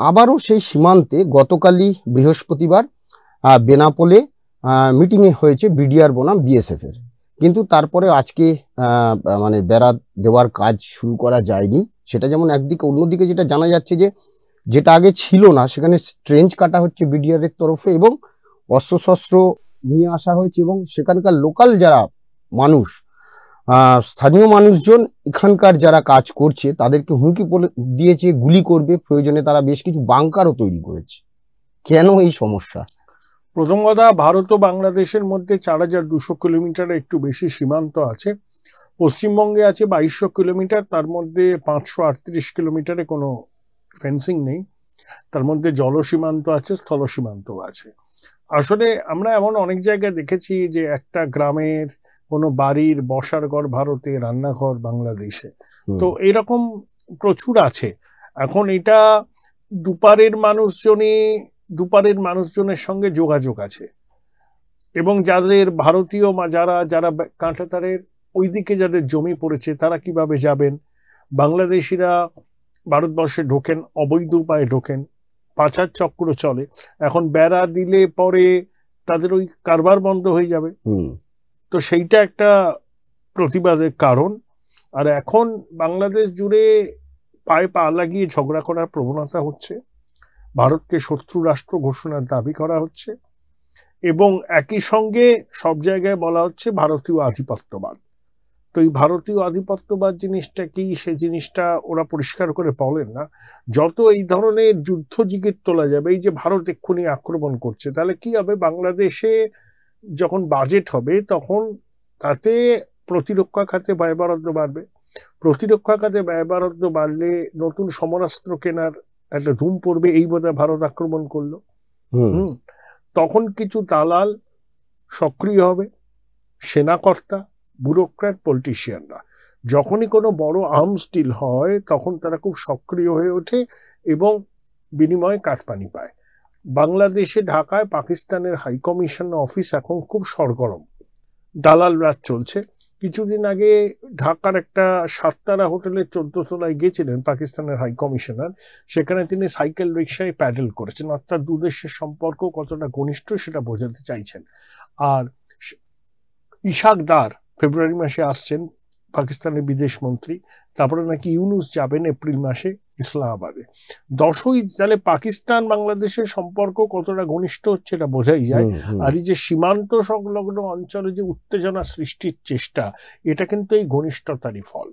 আবারও সেই সীমান্তে গতকালই বৃহস্পতিবার বেনাপোলে মিটিংয়ে হয়েছে বিডিআর বনাম বিএসএফ এর, কিন্তু তারপরে আজকে মানে বেড়া দেওয়ার কাজ শুরু করা যায়নি। সেটা যেমন একদিকে, অন্যদিকে যেটা জানা যাচ্ছে যে যেটা আগে ছিল না, সেখানে ট্রেঞ্চ কাটা হচ্ছে বিডিআর এর তরফে এবং অস্ত্রশস্ত্র নিয়ে আসা হয়েছে এবং সেখানকার লোকাল যারা মানুষ, স্থানীয় মানুষজন এখানকার যারা কাজ করছে তাদেরকে হুমকি দিয়েছে গুলি করবে, প্রয়োজনে তারা বেশ কিছু বাংকারও তৈরি করেছে। কেন এই সমস্যা? প্রথম কথা, ভারত ও বাংলাদেশের মধ্যে 4200 কিলোমিটারের একটু বেশি সীমান্ত আছে। পশ্চিমবঙ্গে আছে 2200 কিলোমিটার, তার মধ্যে 538 কিলোমিটারে কোনো ফেন্সিং নেই। তার মধ্যে জল সীমান্ত আছে, স্থল সীমান্তও আছে। আসলে আমরা এমন অনেক জায়গায় দেখেছি যে একটা গ্রামের কোনো বাড়ির বসার ঘর ভারতে, রান্নাঘর বাংলাদেশে, তো এরকম প্রচুর আছে। এখন এটা দুপারের মানুষজনের সঙ্গে যোগাযোগ আছে, এবং যাদের ভারতীয় যারা কাঁটাতারের ওইদিকে যাদের জমি পড়েছে তারা কিভাবে যাবেন। বাংলাদেশিরা ভারতবর্ষে ঢোকেন, অবৈধ উপায়ে ঢোকেন, পাচার চক্র চলে। এখন বেড়া দিলে পরে তাদের ওই কারবার বন্ধ হয়ে যাবে, তো সেইটা একটা প্রতিবাদের কারণ। আর এখন বাংলাদেশ জুড়ে পায়ে পা লাগিয়ে ঝগড়া করার প্রবণতা হচ্ছে, ভারতকে শত্রু রাষ্ট্র ঘোষণার দাবি করা হচ্ছে, এবং একই সঙ্গে সব জায়গায় বলা হচ্ছে ভারতীয় আধিপত্যবাদ। তো এই ভারতীয় আধিপত্যবাদ জিনিসটা কি, সে জিনিসটা ওরা পরিষ্কার করে বলেন না। যত এই ধরনের যুদ্ধ জিগির তোলা যাবে, এই যে ভারত এক্ষুনি আক্রমণ করছে, তাহলে কি হবে, বাংলাদেশে যখন বাজেট হবে তখন তাতে প্রতিরক্ষা খাতে ব্যয় বরাদ্দ বাড়বে। প্রতিরক্ষা খাতে ব্যয় বরাদ্দ বাড়লে নতুন সমরাস্ত্র কেনার একটা ধুম পড়বে, এই বোধহয় ভারত আক্রমণ করলো। তখন কিছু দালাল সক্রিয় হবে, সেনাকর্তা, ব্যুরোক্র্যাট, পলিটিশিয়ানরা। যখনই কোনো বড় আর্মস ডিল হয় তখন তারা খুব সক্রিয় হয়ে ওঠে এবং বিনিময়ে কাটপানি পায়। বাংলাদেশে ঢাকায় পাকিস্তানের হাইকমিশন অফিস এখন খুব সরগরম, দালাল রাজ চলছে। কিছুদিন আগে ঢাকার একটা 7 তারা হোটেলের 14 তলায় গেছিলেন পাকিস্তানের হাই কমিশনার, সেখানে তিনি সাইকেল রিক্সায় প্যাডেল করেছেন, অর্থাৎ দু দেশের সম্পর্ক কতটা ঘনিষ্ঠ সেটা বোঝাতে চাইছেন। আর ইশাক দার ফেব্রুয়ারি মাসে আসছেন, পাকিস্তানের বিদেশ মন্ত্রী, তারপরে নাকি ইউনুস যাবেন এপ্রিল মাসে ইসলামাবাদে। তাহলে পাকিস্তান বাংলাদেশের সম্পর্ক কতটা ঘনিষ্ঠ হচ্ছে এটা বোঝাই যায়। আর এই যে সীমান্ত সংলগ্ন অঞ্চলে যে উত্তেজনা সৃষ্টির চেষ্টা, এটা কিন্তু এই ঘনিষ্ঠতারই ফল।